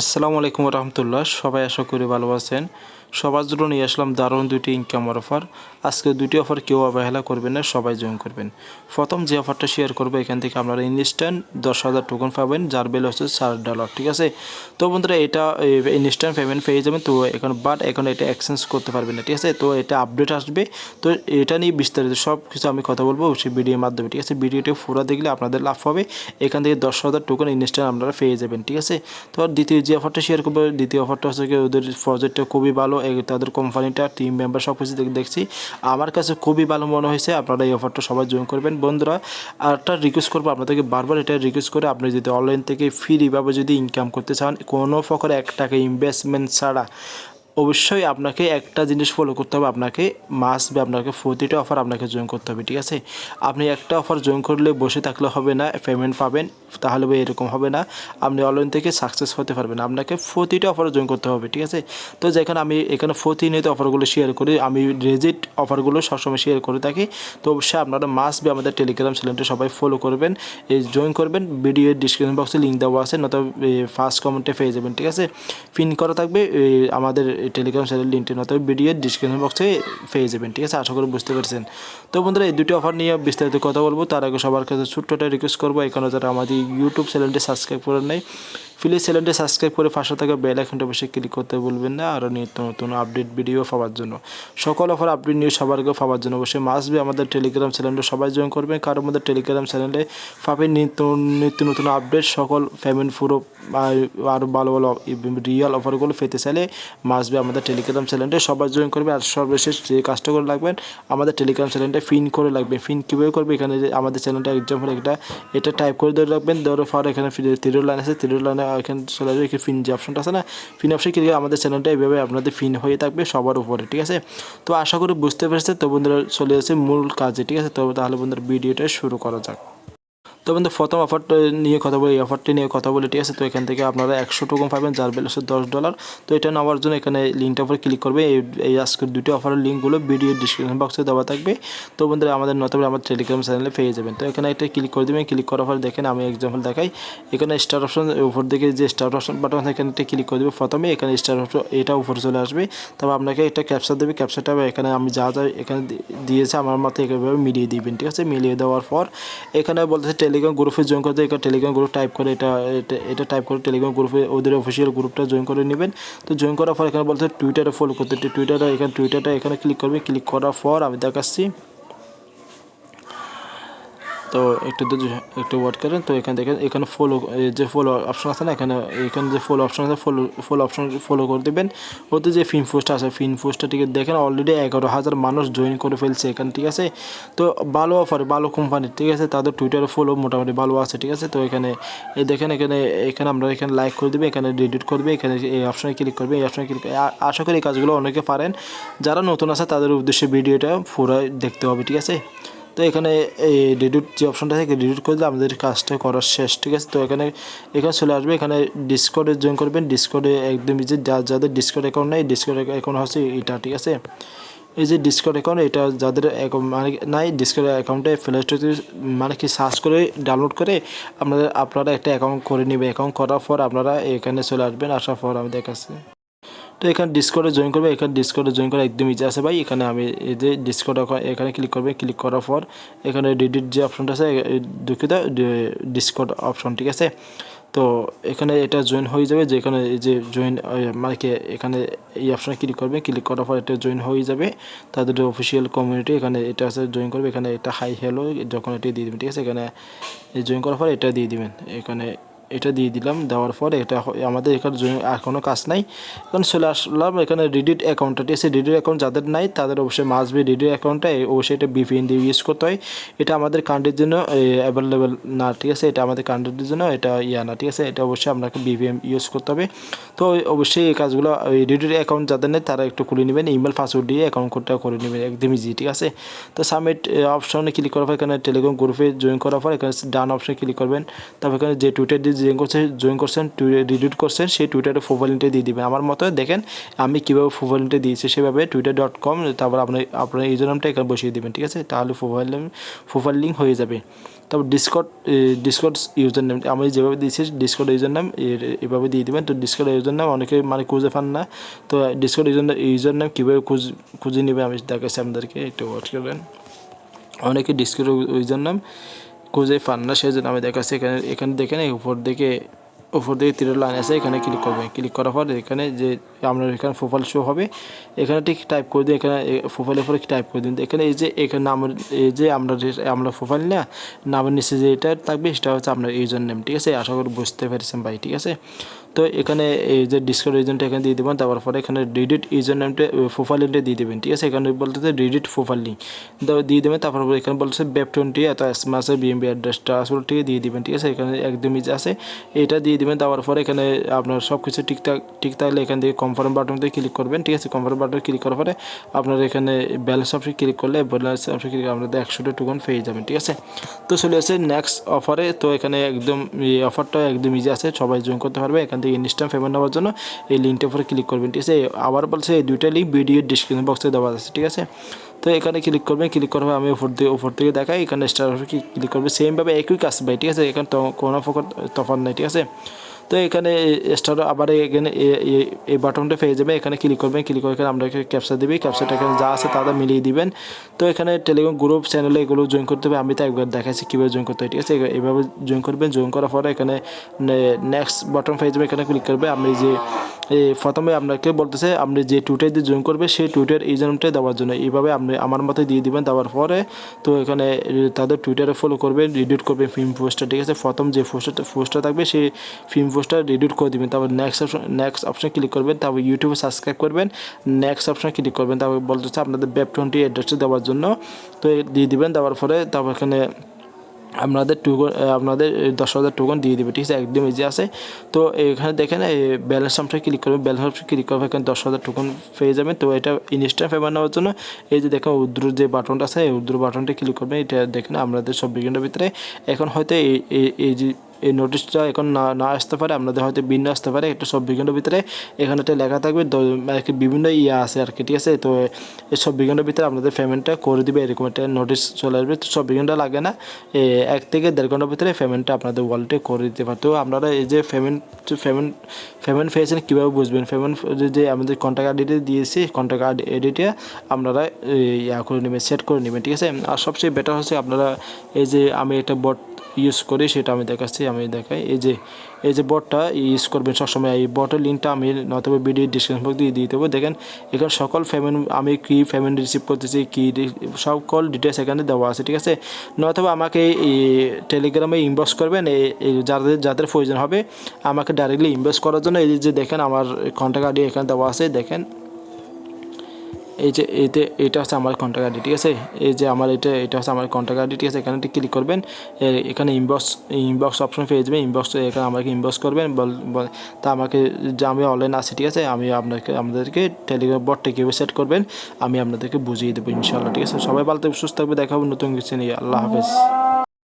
আসসালামু আলাইকুম রহমতুল্লাহ। সবাই আশা করি ভালো আছেন। সবার জন্য নিয়ে আসলাম দারুণ দুটি ইনকাম অফার। আজকে দুটি অফার কেউ অবহেলা করবেন না, সবাই জয়েন করবেন। প্রথম যে অফারটা শেয়ার করবো, এখান থেকে আপনারা ইনস্ট্যান্ট 10,000 টোকন পাবেন, যার ভ্যালু হচ্ছে $4। ঠিক আছে, তো বন্ধুরা এটা ইনস্ট্যান্ট পেমেন্ট পেয়ে যাবেন। তো এখন এটা এক্সচেঞ্জ করতে পারবেন না। ঠিক আছে, তো এটা আপডেট আসবে। তো এটা নিয়ে বিস্তারিত সব কিছু আমি কথা বলবো সেই ভিডিওর মাধ্যমে। ঠিক আছে, ভিডিওটি পুরো দেখলে আপনাদের লাভ হবে। এখান থেকে 10,000 টোকন ইনস্ট্যান্ট আপনারা পেয়ে যাবেন। ঠিক আছে, তো দ্বিতীয় যে অফারটা শেয়ার করবো, দ্বিতীয় অফারটা হচ্ছে কি, ওদের প্রজেক্টটা খুবই ভালো, তাদের কোম্পানিটা টিম মেম্বার সব কিছু দেখছি, আমার কাছে খুবই ভালো মনে হয়েছে। আপনারা এই অফারটা সবাই জয়েন করবেন। বন্ধুরা, আরেকটা রিকোয়েস্ট করবো আপনাদেরকে, বারবার এটা রিকোয়েস্ট করে, আপনি যদি অনলাইন থেকে ফ্রিভাবে যদি ইনকাম করতে চান, কোনো প্রকার 1 টাকা ইনভেস্টমেন্ট ছাড়া, অবশ্যই আপনাকে একটা জিনিস ফলো করতে হবে। আপনাকে মাস্ট বি আপনাকে প্রতিটা অফার আপনাকে জয়েন করতে হবে। ঠিক আছে, আপনি একটা অফার জয়েন করলে বসে থাকলে হবে না, পেমেন্ট পাবেন তাহলে এরকম হবে না, আপনি অনলাইন থেকে সাকসেস হতে পারবেন। আপনাকে প্রতিটা অফার জয়েন করতে হবে। ঠিক আছে, তো যেখানে আমি এখানে প্রতিনিয়ত অফারগুলো শেয়ার করি, আমি রেজিট অফারগুলো সবসময় শেয়ার করে থাকি। তো অবশ্যই আপনারা মাস্ট বি আমাদের টেলিগ্রাম চ্যানেলটি সবাই ফলো করবেন, এই জয়েন করবেন। ভিডিওর ডিসক্রিপশন বক্সে লিঙ্ক দেওয়া আছে, নয়তো ফার্স্ট কমেন্টে পেয়ে যাবেন। ঠিক আছে, পিন করা থাকবে আমাদের টেলিগ্রাম চ্যানেল লিঙ্কটি, নয়তো ভিডিওর ডিসক্রিপশন বক্সে পেয়ে যাবেন। ঠিক আছে, আশা করি বুঝতে পেরেছেন। তো বন্ধুরা, এই দুটি অফার নিয়ে বিস্তারিত কথা বলবো, তার আগে সবার কাছে ছোট্ট একটা রিকোয়েস্ট করবো, এখানে যারা আমাদের ইউটিউব চ্যানেলটি সাবস্ক্রাইব করে নেয়, প্লিজ চ্যানেলটি সাবস্ক্রাইব করে পাশে থাকা বেল আইকনটা অবশ্যই ক্লিক করতে ভুলবেন না, আরও নিত্য নতুন আপডেট ভিডিও পাওয়ার জন্য, সকল অফার আপডেট নিউজ সবার আগে পাওয়ার জন্য অবশ্যই মাস্ট বি আমাদের টেলিগ্রাম চ্যানেলটা সবাই জয়েন করবেন। কারণ আমাদের টেলিগ্রাম চ্যানেলে পাবেন নিত্য নতুন আপডেট, সকল পেমেন্ট পুরো আরও ভালো ভালো রিয়েল অফারগুলো পেতে চাইলে মাস্ট বি আমাদের টেলিগ্রাম চ্যানেলটা সবাই জয়েন করবে। আর সর্বশেষ যে কাজটা করে লাগবেন, আমাদের টেলিগ্রাম চ্যানেলটা ফিন করে লাগবে। ফিন কীভাবে করবে, এখানে আমাদের চ্যানেলটা এক্সাম্পল এটা টাইপ করে ধরে রাখবেন, দেওয়ার পর এখানে তিরির লাইন আছে, তিরির লাইনে এখানে চলে আসবে ফিন যে অপশনটা আছে না, ফিন অপশন ক্লিক, আমাদের চ্যানেলটা এইভাবে আপনাদের ফিন হয়ে থাকবে সবার উপরে। ঠিক আছে, তো আশা করি বুঝতে পেরেছে। তো বন্ধুরা, চলে আসছে মূল কাজে। ঠিক আছে, তো তাহলে বন্ধুরা ভিডিওটা শুরু করা যাক। তো বন্ধু, প্রথম অফারটা নিয়ে কথা বলি, এই অফারটি নিয়ে কথা বলি। ঠিক আছে, তো এখান থেকে আপনারা 100 টোকন পাবেন, যার ভ্যালু হচ্ছে $10। তো এটা নেওয়ার জন্য এখানে লিঙ্কটার উপরে ক্লিক করবে। এই আজকের দুটি অফারের লিঙ্কগুলো ভিডিও ডিসক্রিপশন বক্সে দেওয়া থাকবে। তো বন্ধুরা, আমাদের নতুন আমার টেলিগ্রাম চ্যানেলে পেয়ে যাবেন। তো এখানে একটা ক্লিক করে দেবেন। ক্লিক করার পর দেখেন, আমি এক্সাম্পল দেখাই, এখানে স্টার অপশন উপর দিকে যে স্টার অপশন বাটন আছে, এখানে একটা ক্লিক করে দেবে। প্রথমে এখানে স্টার অপশন এটা উপরে চলে আসবে, তারপর আপনাকে একটা ক্যাপচা দেবে। ক্যাপচাটা এখানে আমি যা এখানে দিয়েছে আমার মাথায় এভাবে মিলিয়ে দিবেন। ঠিক আছে, মিলিয়ে দেওয়ার পর এখানে বলতেছে টেলিগ্রাম গ্রুপে জয়েন করতে, এখানে টেলিগ্রাম গ্রুপ টাইপ করে এটা টাইপ করে টেলিগ্রাম গ্রুপে ওদের অফিসিয়াল গ্রুপটা জয়েন করে নেবেন। তো জয়েন করার পর এখানে বলতে টুইটারে ফলো করতে, টুইটারটা এখানে ক্লিক করবে। ক্লিক করার পর আমি দেখাচ্ছি, তো একটু ওয়েট করেন। তো এখান থেকে এখানে যে ফলো অপশন আছে না, এখানে যে ফলো অপশন আছে, ফলো অপশন ফলো করে দেবেন। ওতে যে ফিন পোস্টটা আছে, ফিন পোস্টটা ঠিক দেখেন অলরেডি 11,000 মানুষ জয়েন করে ফেলছে এখানে। ঠিক আছে, তো ভালো অফার, ভালো কোম্পানি। ঠিক আছে, তাদের টুইটারে ফলো মোটামুটি ভালো আছে। ঠিক আছে, তো এখানে দেখেন, এখানে আমরা এখানে লাইক করে দেবে, এখানে রিডিট করবে, এখানে এই অপশনে ক্লিক করবে, এই অপশনে ক্লিক। আশা করি এই কাজগুলো অনেকে পারেন, যারা নতুন আছে তাদের উদ্দেশ্যে ভিডিওটা পুরো দেখতে হবে। ঠিক আছে, তো এখানে এই ডিলিট যে অপশনটা থাকে, ডিলিট করে দিলে আমাদের কাজটা করা শেষ। ঠিক আছে, তো এখানে চলে আসবে, এখানে ডিসকর্ডে জয়েন করবেন। ডিসকর্ডে একদম যে যাদের ডিসকর্ড অ্যাকাউন্ট নেই, ডিসকর্ড অ্যাকাউন্ট হচ্ছে এটা। ঠিক আছে, এই যে ডিসকর্ড অ্যাকাউন্ট, এটা যাদের মানে নাই, ডিসকর্ড অ্যাকাউন্টে প্লে স্টোরে মানে কি সার্চ করে ডাউনলোড করে আপনারা একটা অ্যাকাউন্ট করে নেবে। অ্যাকাউন্ট করার পর আপনারা এখানে চলে আসবেন। আসার পর আমি দেখাচ্ছি, তো এখানে ডিসকর্ডে জয়েন করবে। এখানে ডিসকর্ডে জয়েন করা একদম ইজি আছে ভাই। এখানে আমি এই যে ডিসকর্ড এখানে ক্লিক করবে। ক্লিক করার পর এখানে ডিডিট যে অপশনটা আছে, দুঃখিত, ডিসকর্ড অপশন। ঠিক আছে, তো এখানে এটা জয়েন হয়ে যাবে, যে এখানে এই যে জয়েন মানে কি, এখানে এই অপশনে ক্লিক করবে। ক্লিক করার পর এটা জয়েন হয়ে যাবে তাদের অফিসিয়াল কমিউনিটি। এখানে এটা আছে জয়েন করবে, এখানে এটা হাই হ্যালো যখন এটা দিয়ে দেবেন। ঠিক আছে, এখানে জয়েন করার পর এটা দিয়ে দিবেন। এখানে এটা দিয়ে দিলাম, দেওয়ার পর এটা আমাদের এখানে আর কোনো কাজ নাই। এখন চলে আসলাম এখানে রিডিট অ্যাকাউন্টটা। ঠিক আছে, রিডিট অ্যাকাউন্ট যাদের নাই তাদের অবশ্যই মাস্ট বি রিডিট অ্যাকাউন্টটা অবশ্যই এটা VPN দিয়ে ইউজ করতে হয়। এটা আমাদের কান্ট্রির জন্য অ্যাভেলেবেল না। ঠিক আছে, এটা আমাদের কান্ট্রির জন্য এটা না। ঠিক আছে, এটা অবশ্যই আপনাকে VPN ইউজ করতে হবে। তো অবশ্যই এই কাজগুলো, ওই রিডিট অ্যাকাউন্ট যাদের নেই তারা একটু খুলে নেবেন, ইমেল পাসওয়ার্ড দিয়ে অ্যাকাউন্ট কোডটা করে নেবেন, একদম ইজি। ঠিক আছে, তো সাবমিট অপশনে ক্লিক করার পর এখানে টেলিগ্রাম গ্রুপে জয়েন করার পর এখানে ডান অপশনে ক্লিক করবেন। তারপর এখানে যে টুইটার দিয়ে জয়েন করছেন, রিডিট করছেন, সেই টুইটারের প্রোফাইল লিঙ্কটা দিয়ে দিবেন। আমার মতো দেখেন আমি কীভাবে প্রোফাইল লিঙ্কটা দিয়েছি, সেভাবে twitter.com, তারপর আপনার ইউজার নামটা এখানে বসিয়ে দেবেন। ঠিক আছে, তাহলে প্রোফাইল লিঙ্ক হয়ে যাবে। তারপর ডিসকর্ড ইউজার নেম আমি যেভাবে দিয়েছি ডিসকর্ড ইউজার নাম এভাবে দিয়ে দেবেন। তো ডিসকর্ড ইউজার নাম অনেকে মানে খুঁজে পান না, তো ডিসকর্ড ইউজার নাম কীভাবে খুঁজে নেবে আমি দেখাচ্ছি আপনাদেরকে, একটু ওয়াচ করবেন। অনেকে ডিসকর্ড ইউজার নাম খুঁজে পান না, সেই জন্য আমি দেখাচ্ছি। এখানে দেখেন উপর দিকে তীরের লাইন আছে, এখানে ক্লিক করবেন। ক্লিক করার পর এখানে যে আপনার এখানে প্রোফাইল শো হবে, এখানে ঠিক টাইপ করে দিন, এখানে প্রোফাইলের পরে টাইপ করে দিন। এখানে এখানে নামের যে আমরা প্রোফাইল না নামের নিচে যে এটা থাকবে সেটা হচ্ছে আপনার ইউজার নেম, ঠিক আছে? আশা করি বুঝতে পেরেছেন ভাই, ঠিক আছে? তো এখানে এই যে ডিসকর্ড ইউজারটা এখানে দিয়ে দেবেন, তারপরে এখানে রিডিট ইউজার নেমটা প্রোফাইল লিঙ্কটা দিয়ে দেবেন, ঠিক আছে? এখানে বলতেছে রিডিট প্রোফাইল লিঙ্ক দিয়ে দেবেন। তারপর এখানে বলতেছে BEP20 এত এসএমএসের BNB অ্যাড্রেসটা আসলে ঠিক দিয়ে দিবেন, ঠিক আছে? এখানে একদমই যে আছে এটা দিয়ে দিবেন। তারপরে এখানে আপনার সব কিছু ঠিক থাকলে এখান থেকে কনফার্ম বাটনতে ক্লিক করবেন, ঠিক আছে? কনফার্ম বাটন ক্লিক করার পরে আপনার এখানে ব্যালেন্স অপশন ক্লিক করলে ব্যালেন্স অপশন ক্লিক আপনাদের 100টা টোকন পেয়ে যাবেন, ঠিক আছে? তো চলে আসে নেক্সট অফারে। তো এখানে একদম এই অফারটা একদম ইজি আছে, সবাই জয়েন করতে পারবে। এখান থেকে ইনস্ট্যান্ট পেমেন্ট নেওয়ার জন্য এই লিঙ্কটার উপরে ক্লিক করবেন, ঠিক আছে? আবার বলছে এই দুইটা লিঙ্ক ভিডিওর ডিসক্রিপশন বক্সে দেওয়া আছে, ঠিক আছে? তো এখানে ক্লিক করবেন। ক্লিক করার পর আমি উপর থেকে দেখাই, এখানে স্টার ক্লিক করবে। সেমভাবে একই কাজ ভাই, ঠিক আছে? এখানে তো কোনো প্রকার তফাৎ নাই, ঠিক আছে? তো এখানে স্টার আবার এখানে এই বাটনটা পেয়ে যাবে, এখানে ক্লিক করবেন। ক্লিক করে এখানে আমরা ক্যাপচা দিবি, ক্যাপচাটা এখানে যা আছে তাদের মিলিয়ে দিবেন। তো এখানে টেলিগ্রাম গ্রুপ চ্যানেলে এগুলো জয়েন করতে হবে, আমি তো একবার দেখাচ্ছি কীভাবে জয়েন করতে হয়, ঠিক আছে? এইভাবে জয়েন করবেন। জয়েন করার পরে এখানে নেক্সট বাটন পেয়ে যাবে, এখানে ক্লিক করবে। আপনি যে প্রথমে আপনাকে বলতেছে আপনি যে টুইটার দিয়ে জয়েন করবে সেই টুইটার ইউজারনেমটা দেওয়ার জন্য এইভাবে আপনি আমার মতো দিয়ে দিবেন। দেওয়ার পরে তো এখানে তাদের টুইটারে ফলো করবেন, রিডিট করবেন ফিল্ম পোস্টটা, ঠিক আছে? প্রথম যে পোস্টটা থাকবে সেই ফিল্ম পোস্টটা রিডিট করে দিবেন। তারপর নেক্সট অপশন ক্লিক করবেন। তারপর ইউটিউবে সাবস্ক্রাইব করবেন, নেক্সট অপশন ক্লিক করবেন। তারপর বলতেছে আপনাদের BEP20 অ্যাড্রেসটা দেওয়ার জন্য, তো দিয়ে দিবেন। দেওয়ার পরে তারপর এখানে আপনাদের 10,000 টোকন দিয়ে দেবে, ঠিক আছে? একদম ইজি আছে। তো এখানে দেখেন ব্যালেন্স অপশনে ক্লিক করবেন। ব্যালেন্স অপশনে ক্লিক করবে, এখানে 10,000 টোকন পেয়ে যাবেন। তো এটা ইনস্ট্যান্ট পেমেন্ট নেওয়ার জন্য এই যে দেখেন উইথড্র যে বাটনটা আছে, এই উইথড্র বাটনটা ক্লিক করবেন। এটা দেখেন আপনাদের 24 ঘন্টার ভিতরে এখন হয়তো এই যে এই নোটিশটা এখন না আসতে পারে, আপনাদের হয়তো ভিন্ন আসতে পারে। একটা 24 ঘন্টার ভিতরে এখানে একটা লেখা থাকবে, বিভিন্ন আছে আর কি, ঠিক আছে? তো এই 24 ঘন্টার ভিতরে আপনাদের পেমেন্টটা করে দিবে, এরকম একটা নোটিশ চলে আসবে। তো 24 ঘন্টা লাগে না, 1 থেকে 1.5 ঘন্টার ভিতরে পেমেন্টটা আপনাদের ওয়ালেটে করে দিতে পারে। তো আপনারা এই যে পেমেন্ট পেয়েছেন কীভাবে বুঝবেন? পেমেন্ট যে আমাদের কন্ট্যাক্ট আইডিটা দিয়েছি, কন্ট্যাক্ট আইডিটা আপনারা করে নেবেন, সেট করে নেবেন, ঠিক আছে? আর সবচেয়ে বেটার হচ্ছে আপনারা এই যে আমি একটা বট ইউজ করি সেটা আমি দেখাচ্ছি, আমি দেখাই। এই যে বটটা ইউজ করবেন সবসময়। এই বটের লিঙ্কটা আমি নয়তো ভিডিও ডিসক্রিপশন বক্স দিয়ে দেবো। দেখেন এখানে সকল পেমেন্ট আমি কী পেমেন্ট রিসিভ করতেছি, সকল ডিটেলস এখানে দেওয়া আছে, ঠিক আছে? নয়তো আমাকে এই টেলিগ্রামে ইনবক্স করবেন, এই যাদের প্রয়োজন হবে আমাকে ডাইরেক্টলি ইনবক্স করার জন্য। এই যে দেখেন আমার কন্ট্যাক্ট আইডি এখানে দেওয়া আছে, দেখেন এই যে এটা হচ্ছে আমার কন্ট্যাক্ট আইডি, ঠিক আছে? এই যে আমার এটা হচ্ছে আমার কন্ট্যাক্ট আইডি, ঠিক আছে? এখানে ক্লিক করবেন, এখানে ইনবক্স অপশন পেয়ে যাবেন। ইনবক্স এখানে আমাকে ইনবক্স করবেন, তা আমাকে যে আমি অনলাইন আছি, ঠিক আছে? আমি আপনাদেরকে টেলিগ্রাম বটটা কীভাবে সেট করবেন আমি আপনাদেরকে বুঝিয়ে দেবো ইনশাআল্লাহ, ঠিক আছে? সবাই ভালো থাকবে, সুস্থ থাকবে, দেখা হবে নতুন কিছু নিয়ে। আল্লাহ হাফেজ।